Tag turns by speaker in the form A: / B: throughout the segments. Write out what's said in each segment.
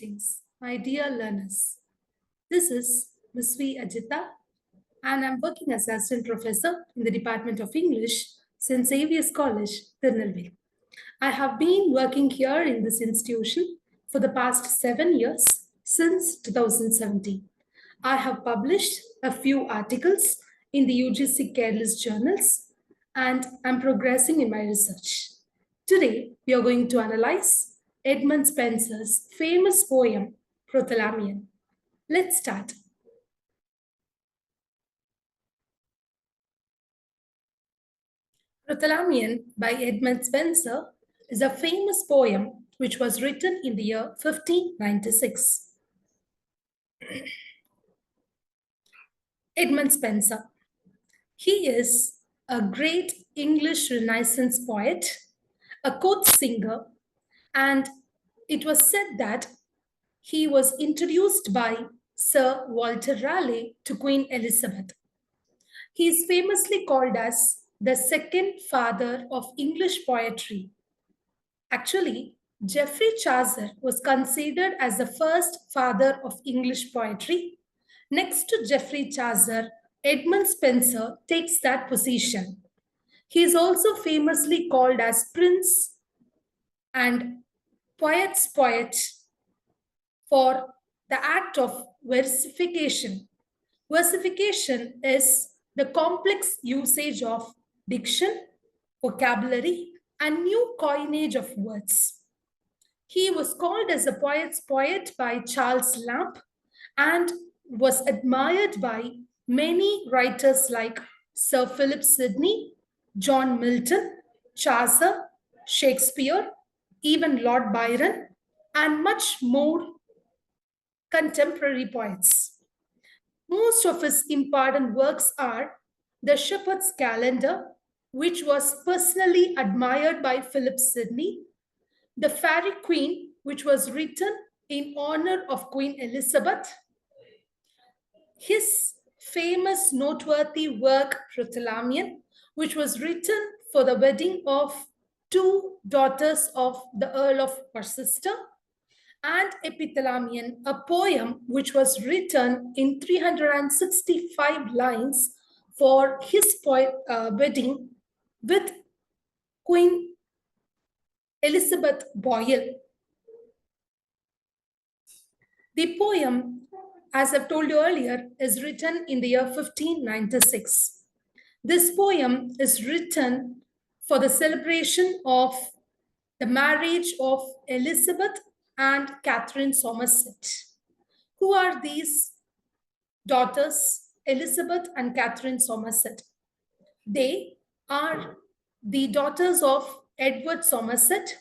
A: Greetings, my dear learners. This is Ms. V. Ajitha, and I'm working as Assistant Professor in the Department of English, St. Xavier's College, Tirunelveli. I have been working here in this institution for the past 7 years, since 2017. I have published a few articles in the UGC Careless journals, and I'm progressing in my research. Today, we are going to analyze Edmund Spenser's famous poem, Prothalamion. Let's start. Prothalamion by Edmund Spenser is a famous poem which was written in the year 1596. Edmund Spenser. He is a great English Renaissance poet, a court singer, and it was said that he was introduced by Sir Walter Raleigh to Queen Elizabeth. He is famously called as the second father of English poetry. Actually, Geoffrey Chaucer was considered as the first father of English poetry. Next to Geoffrey Chaucer, Edmund Spenser takes that position. He is also famously called as Prince and Poet's poet for the act of versification. Versification is the complex usage of diction, vocabulary, and new coinage of words. He was called as a poet's poet by Charles Lamb and was admired by many writers like Sir Philip Sidney, John Milton, Chaucer, Shakespeare, even Lord Byron, and much more contemporary poets. Most of his important works are The Shepherd's Calendar, which was personally admired by Philip Sidney, The Faerie Queen, which was written in honor of Queen Elizabeth, his famous noteworthy work Prothalamion, which was written for the wedding of two daughters of the Earl of Worcester, and Epithalamion, a poem which was written in 365 lines for his wedding with Queen Elizabeth Boyle. The poem, as I've told you earlier, is written in the year 1596. This poem is written for the celebration of the marriage of Elizabeth and Catherine Somerset. Who are these daughters, Elizabeth and Catherine Somerset? They are the daughters of Edward Somerset,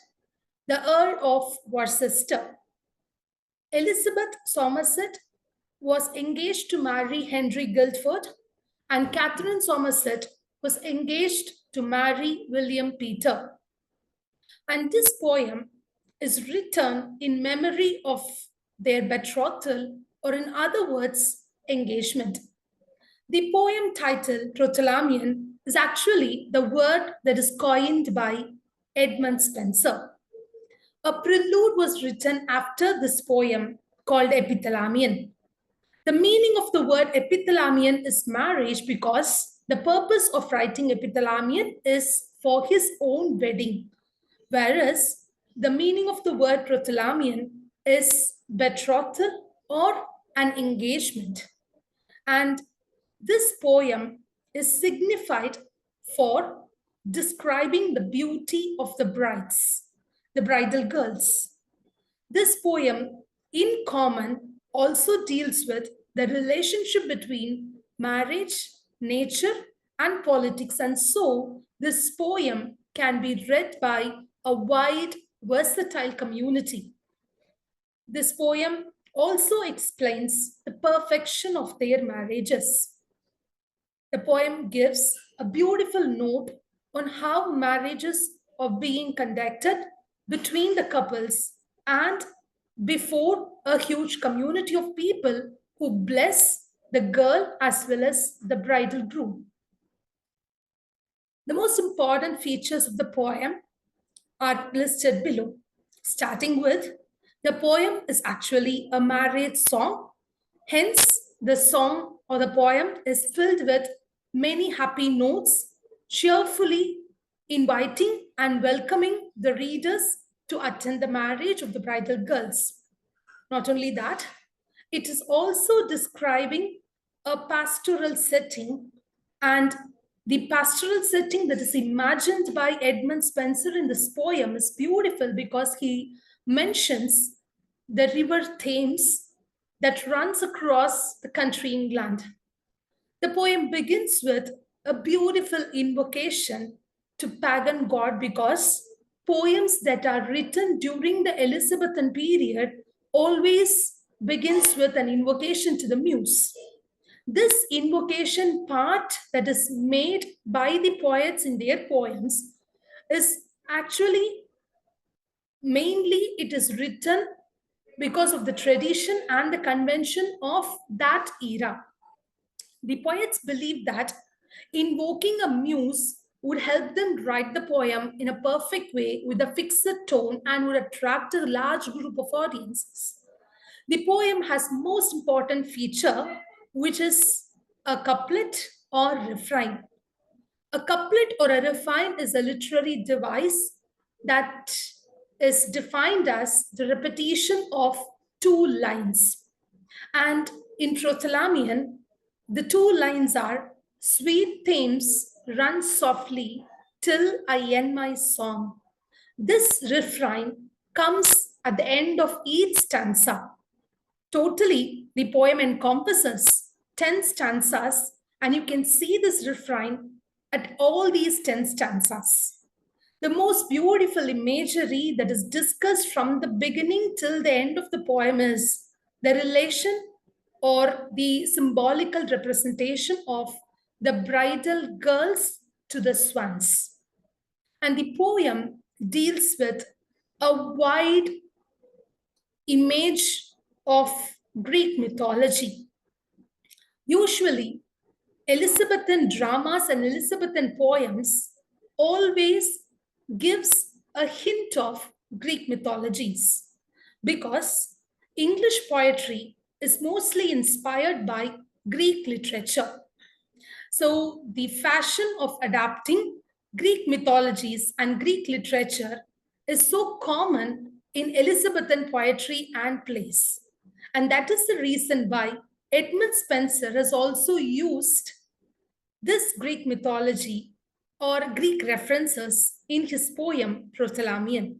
A: the Earl of Worcester. Elizabeth Somerset was engaged to marry Henry Guildford, and Catherine Somerset was engaged to marry William Peter. And this poem is written in memory of their betrothal, or in other words, engagement. The poem titled Prothalamion is actually the word that is coined by Edmund Spenser. A prelude was written after this poem called Epithalamion. The meaning of the word Epithalamion is marriage because the purpose of writing Epithalamion is for his own wedding, whereas the meaning of the word Prothalamion is betrothal or an engagement. And this poem is signified for describing the beauty of the brides, the bridal girls. This poem, in common, also deals with the relationship between marriage, nature, and politics. And so, this poem can be read by a wide, versatile community. This poem also explains the perfection of their marriages. The poem gives a beautiful note on how marriages are being conducted between the couples and before a huge community of people who bless the girl as well as the bridal groom. The most important features of the poem are listed below, starting with The poem is actually a marriage song. Hence, the song or the poem is filled with many happy notes, cheerfully inviting and welcoming the readers to attend the marriage of the bridal girls. Not only that, it is also describing a pastoral setting, and the pastoral setting that is imagined by Edmund Spenser in this poem is beautiful because he mentions the river Thames that runs across the country England. The poem begins with a beautiful invocation to pagan god because poems that are written during the Elizabethan period always begins with an invocation to the muse. This invocation part that is made by the poets in their poems is actually mainly it is written because of the tradition and the convention of that era. The poets believed that invoking a muse would help them write the poem in a perfect way with a fixed tone and would attract a large group of audiences. The poem has most important feature, which is a couplet or refrain. A couplet or a refrain is a literary device that is defined as the repetition of two lines. And in Prothalamion, the two lines are sweet Thames, run softly till I end my song. This refrain comes at the end of each stanza. Totally, the poem encompasses 10 stanzas, and you can see this refrain at all these 10 stanzas. The most beautiful imagery that is discussed from the beginning till the end of the poem is the relation or the symbolical representation of the bridal girls to the swans. And the poem deals with a wide image of Greek mythology. Usually, Elizabethan dramas and Elizabethan poems always gives a hint of Greek mythologies because English poetry is mostly inspired by Greek literature. So the fashion of adapting Greek mythologies and Greek literature is so common in Elizabethan poetry and plays. And that is the reason why Edmund Spenser has also used this Greek mythology or Greek references in his poem Prothalamion.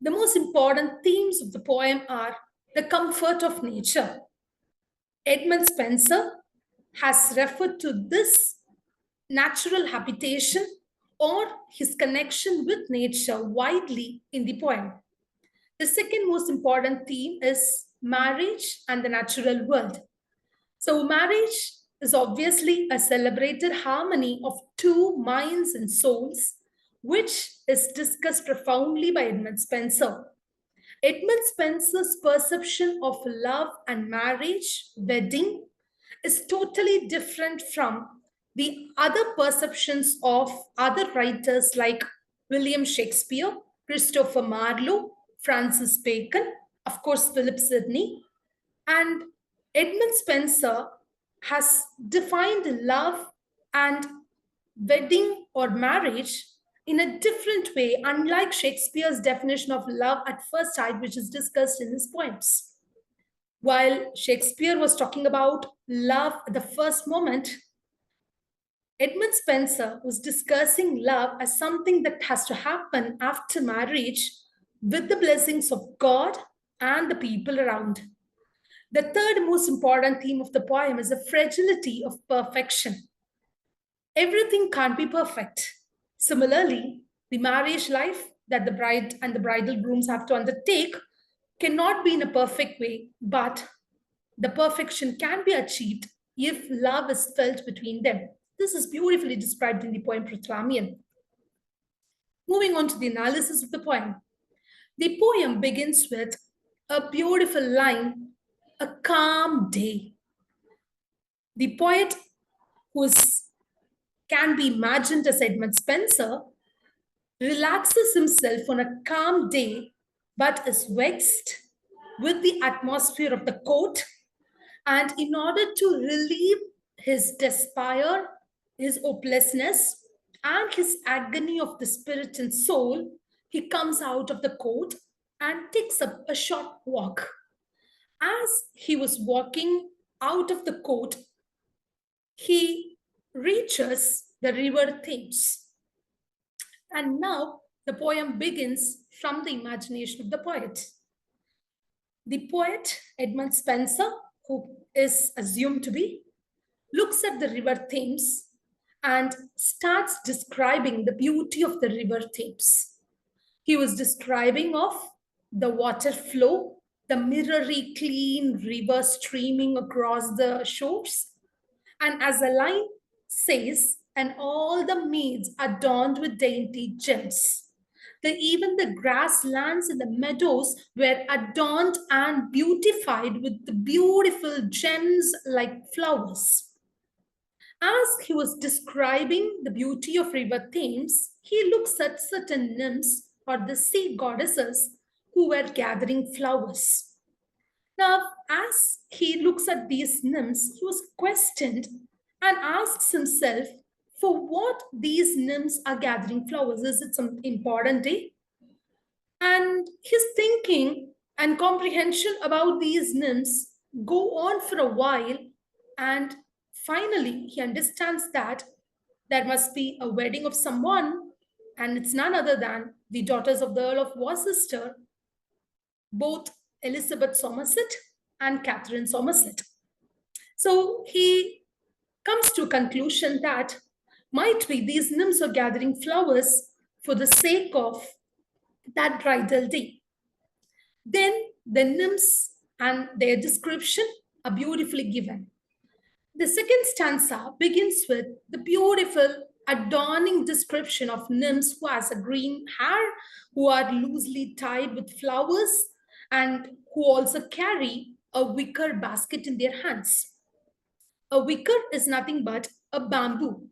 A: The most important themes of the poem are the comfort of nature. Edmund Spenser has referred to this natural habitation or his connection with nature widely in the poem. The second most important theme is marriage and the natural world. So, marriage is obviously a celebrated harmony of two minds and souls, which is discussed profoundly by Edmund Spenser. Edmund Spenser's perception of love and marriage, wedding, is totally different from the other perceptions of other writers like William Shakespeare, Christopher Marlowe, Francis Bacon, of course, Philip Sidney, and Edmund Spenser has defined love and wedding or marriage in a different way, unlike Shakespeare's definition of love at first sight, which is discussed in his poems. While Shakespeare was talking about love at the first moment, Edmund Spenser was discussing love as something that has to happen after marriage with the blessings of God and the people around. The third most important theme of the poem is the fragility of perfection. Everything can't be perfect. Similarly, the marriage life that the bride and the bridal grooms have to undertake cannot be in a perfect way, but the perfection can be achieved if love is felt between them. This is beautifully described in the poem Prothalamion. Moving on to the analysis of the poem. The poem begins with a beautiful line, a calm day. The poet, who can be imagined as Edmund Spenser, relaxes himself on a calm day but is vexed with the atmosphere of the court. And in order to relieve his despair, his hopelessness, and his agony of the spirit and soul, he comes out of the court and takes up a short walk. As he was walking out of the court, he reaches the river Thames. And now the poem begins from the imagination of the poet. The poet, Edmund Spenser, who is assumed to be, looks at the river Thames and starts describing the beauty of the river Thames. He was describing of the water flow, the mirrory clean river streaming across the shores. And as the line says, and all the meads adorned with dainty gems. Even the grasslands and the meadows were adorned and beautified with the beautiful gems like flowers. As he was describing the beauty of river Thames, he looks at certain nymphs or the sea goddesses who were gathering flowers. Now, as he looks at these nymphs, he was questioned and asks himself for what these nymphs are gathering flowers. Is it some important day? And his thinking and comprehension about these nymphs go on for a while, and finally he understands that there must be a wedding of someone, and it's none other than the daughters of the Earl of Worcester, both Elizabeth Somerset and Catherine Somerset. So he comes to a conclusion that might be these nymphs are gathering flowers for the sake of that bridal day. Then the nymphs and their description are beautifully given. The second stanza begins with the beautiful adorning description of nymphs who has a green hair, who are loosely tied with flowers, and who also carry a wicker basket in their hands. A wicker is nothing but a bamboo,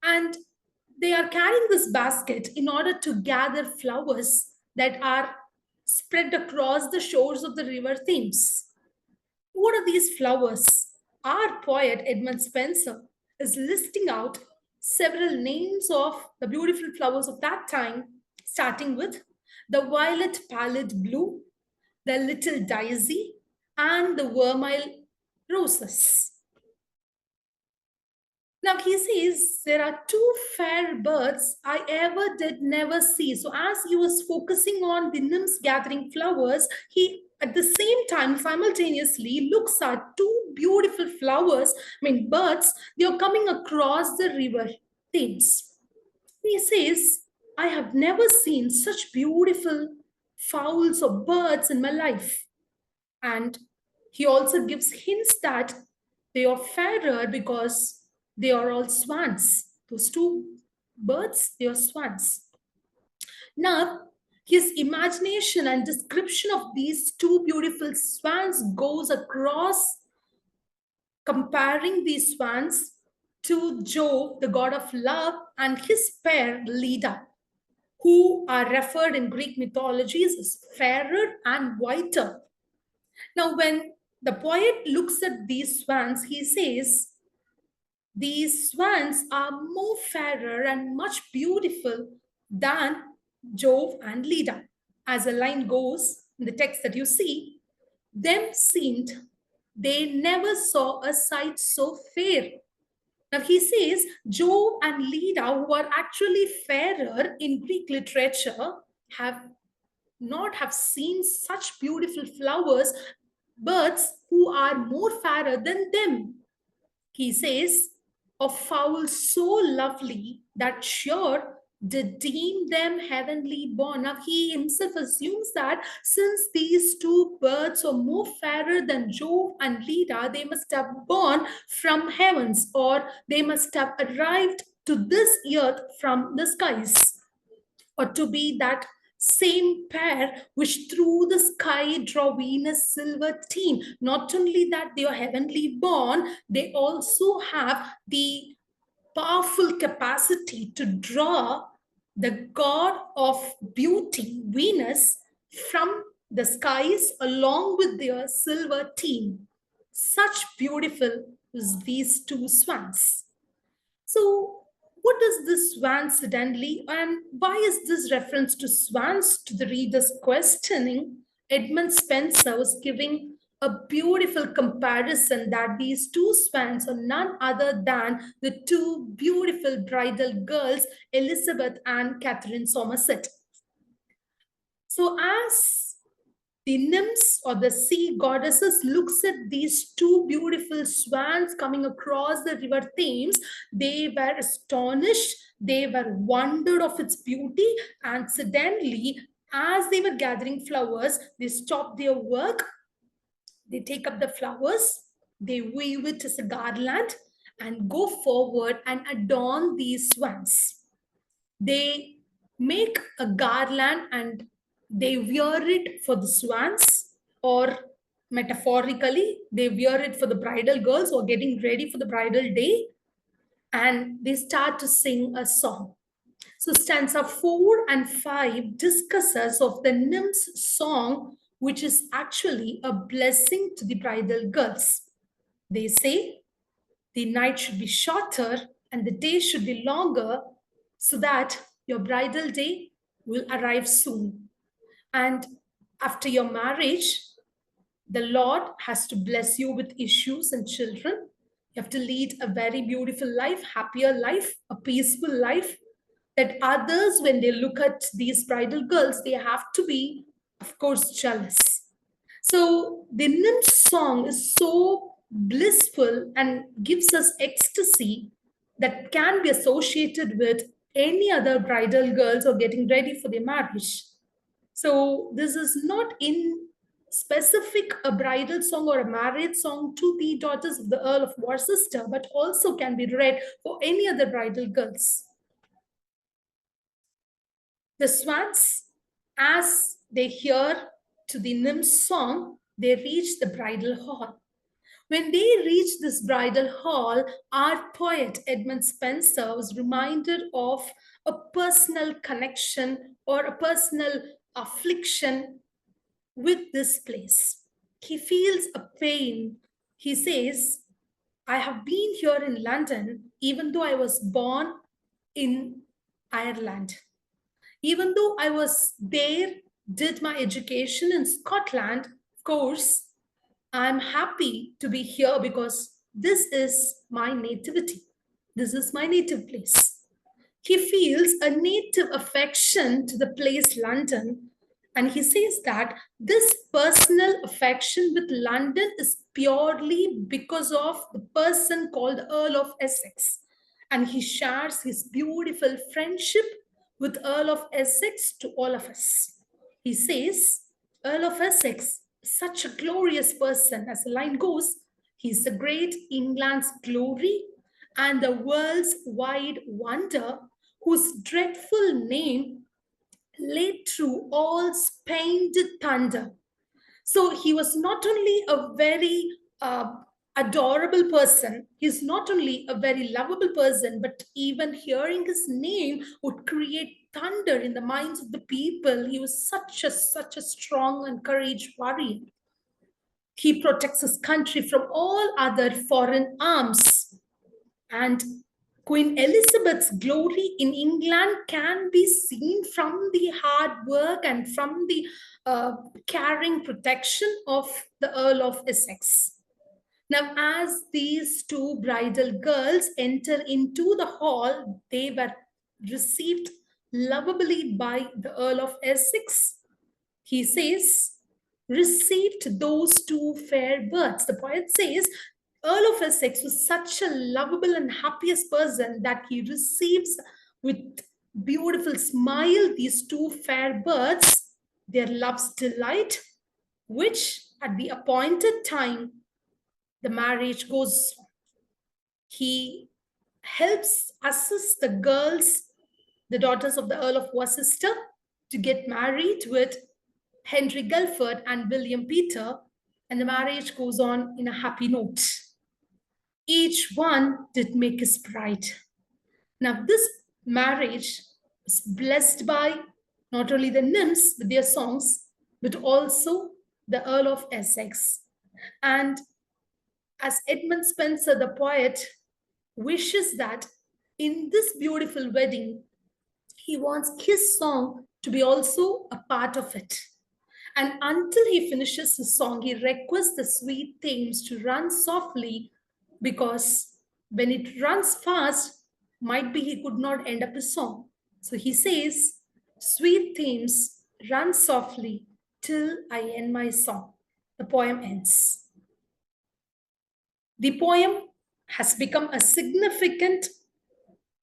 A: and they are carrying this basket in order to gather flowers that are spread across the shores of the river Thames. What are these flowers? Our poet Edmund Spenser is listing out several names of the beautiful flowers of that time, starting with the violet pallid blue, the little daisy, and the vermeil roses. Now he says, there are two fair birds I ever did never see. So as he was focusing on the nymphs gathering flowers, he at the same time simultaneously looks at two beautiful flowers, birds, they are coming across the river Thames. He says, I have never seen such beautiful fowls or birds in my life. And he also gives hints that they are fairer because they are all swans. Those two birds, they are swans. Now, his imagination and description of these two beautiful swans goes across comparing these swans to Jove, the god of love, and his pair, Leda, who are referred in Greek mythologies as fairer and whiter. Now, when the poet looks at these swans, he says, these swans are more fairer and much beautiful than Jove and Leda. As the line goes in the text that you see, them seemed they never saw a sight so fair. Now he says Jove and Leda, who are actually fairer in Greek literature, have not have seen such beautiful flowers, birds who are more fairer than them. He says, of fowls so lovely that sure did deem them heavenly born. Now he himself assumes that since these two birds are more fairer than Jove and Leda, they must have born from heavens, or they must have arrived to this earth from the skies, or to be that same pair which through the sky draw Venus' silver team. Not only that they are heavenly born, they also have the powerful capacity to draw the god of beauty, Venus, from the skies along with their silver team. Such beautiful is these two swans. So, what is this swan suddenly, and why is this reference to swans to the reader's questioning? Edmund Spenser was giving a beautiful comparison that these two swans are none other than the two beautiful bridal girls, Elizabeth and Catherine Somerset. So, as the nymphs or the sea goddesses looks at these two beautiful swans coming across the river Thames, they were astonished, they were wondered of its beauty, and suddenly, as they were gathering flowers, they stopped their work, they take up the flowers, they weave it as a garland, and go forward and adorn these swans. They make a garland and they wear it for the swans, or metaphorically, they wear it for the bridal girls or getting ready for the bridal day, and they start to sing a song. So stanza 4 and 5 discusses of the nymph's song, which is actually a blessing to the bridal girls. They say the night should be shorter and the day should be longer so that your bridal day will arrive soon. And after your marriage, the Lord has to bless you with issues and children. You have to lead a very beautiful life, happier life, a peaceful life. That others, when they look at these bridal girls, they have to be, of course, jealous. So the nymph song is so blissful and gives us ecstasy that can be associated with any other bridal girls or getting ready for their marriage. So this is not in specific a bridal song or a marriage song to the daughters of the Earl of Worcester, but also can be read for any other bridal girls. The swans, as they hear to the nymph's song, they reach the bridal hall. When they reach this bridal hall, our poet Edmund Spenser was reminded of a personal connection or a personal affliction with this place. He feels a pain. He says, I have been here in London even though I was born in Ireland. Even though I was there, did my education in Scotland, of course, I'm happy to be here because this is my nativity. This is my native place. He feels a native affection to the place London, and he says that this personal affection with London is purely because of the person called Earl of Essex. And he shares his beautiful friendship with Earl of Essex to all of us. He says, Earl of Essex, such a glorious person, as the line goes, he's the great England's glory and the world's wide wonder, whose dreadful name laid through all Spain did thunder. So he was not only a very adorable person, he's not only a very lovable person, but even hearing his name would create thunder in the minds of the people. He was such a strong and courageous warrior. He protects his country from all other foreign arms. And Queen Elizabeth's glory in England can be seen from the hard work and from the caring protection of the Earl of Essex. Now, as these two bridal girls enter into the hall, they were received lovably by the Earl of Essex. He says, received those two fair birds. The poet says, Earl of Essex was such a lovable and happiest person that he receives with beautiful smile these two fair birds, their love's delight, which at the appointed time, the marriage goes on. He helps assist the girls, the daughters of the Earl of Worcester, to get married with Henry Guilford and William Peter, and the marriage goes on in a happy note. Each one did make his bride. Now, this marriage is blessed by not only the nymphs with their songs, but also the Earl of Essex. And as Edmund Spenser, the poet, wishes that in this beautiful wedding, he wants his song to be also a part of it. And until he finishes his song, he requests the sweet themes to run softly because when it runs fast, might be he could not end up his song. So he says, sweet themes, run softly till I end my song. The poem ends. The poem has become a significant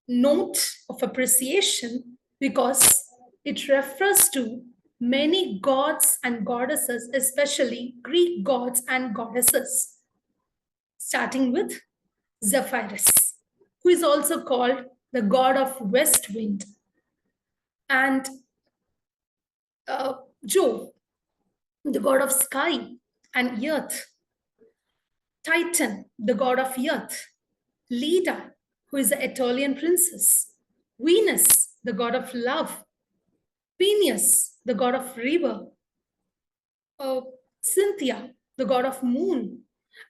A: note of appreciation because it refers to many gods and goddesses, especially Greek gods and goddesses, starting with Zephyrus, who is also called the god of west wind, and Jove, the god of sky and earth, Titan, the god of earth, Leda, who is the Aetolian princess, Venus, the god of love, Peneus, the god of river, uh, Cynthia, the god of moon,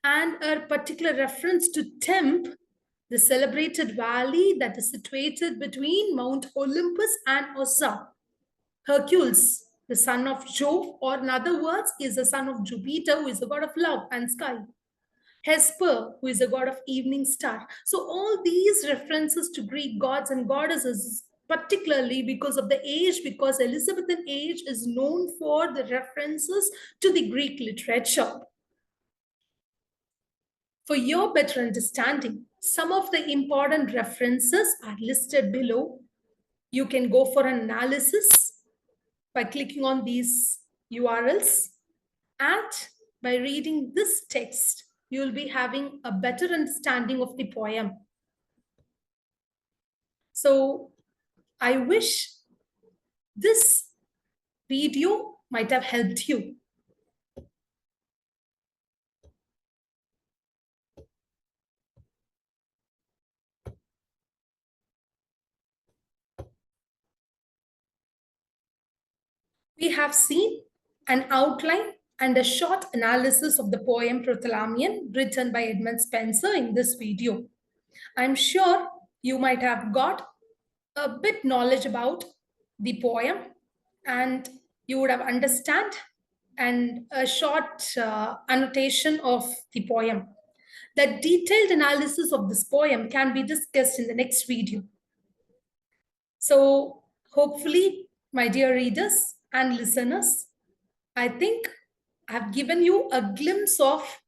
A: and a particular reference to Tempe, the celebrated valley that is situated between Mount Olympus and Ossa. Hercules, the son of Jove, or in other words, is the son of Jupiter, who is the god of love and sky. Hesper, who is the god of evening star. So all these references to Greek gods and goddesses, particularly because of the age, because Elizabethan age is known for the references to the Greek literature. For your better understanding, some of the important references are listed below. You can go for an analysis by clicking on these URLs, and by reading this text, you will be having a better understanding of the poem. So I wish this video might have helped you. We have seen an outline and a short analysis of the poem Prothalamion written by Edmund Spenser in this video. I'm sure you might have got a bit knowledge about the poem and you would have understand and a short annotation of the poem. The detailed analysis of this poem can be discussed in the next video. So hopefully, my dear readers and listeners, I think I've given you a glimpse of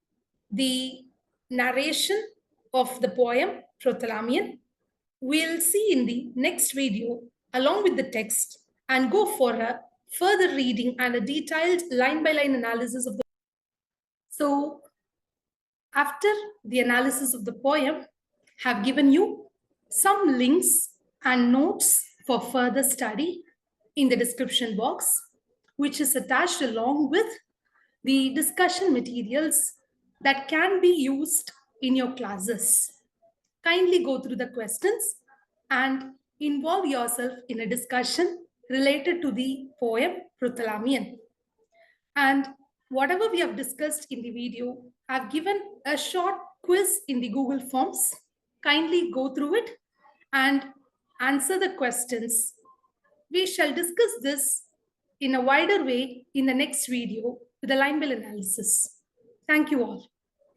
A: the narration of the poem Prothalamion. We'll see in the next video along with the text and go for a further reading and a detailed line-by-line analysis of the. So after the analysis of the poem, have given you some links and notes for further study in the description box, which is attached along with the discussion materials that can be used in your classes. Kindly go through the questions and involve yourself in a discussion related to the poem Prothalamion. And whatever we have discussed in the video, I've given a short quiz in the Google Forms. Kindly go through it and answer the questions. We shall discuss this in a wider way in the next video with a line-by-line analysis. Thank you all.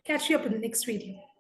A: Catch you up in the next video.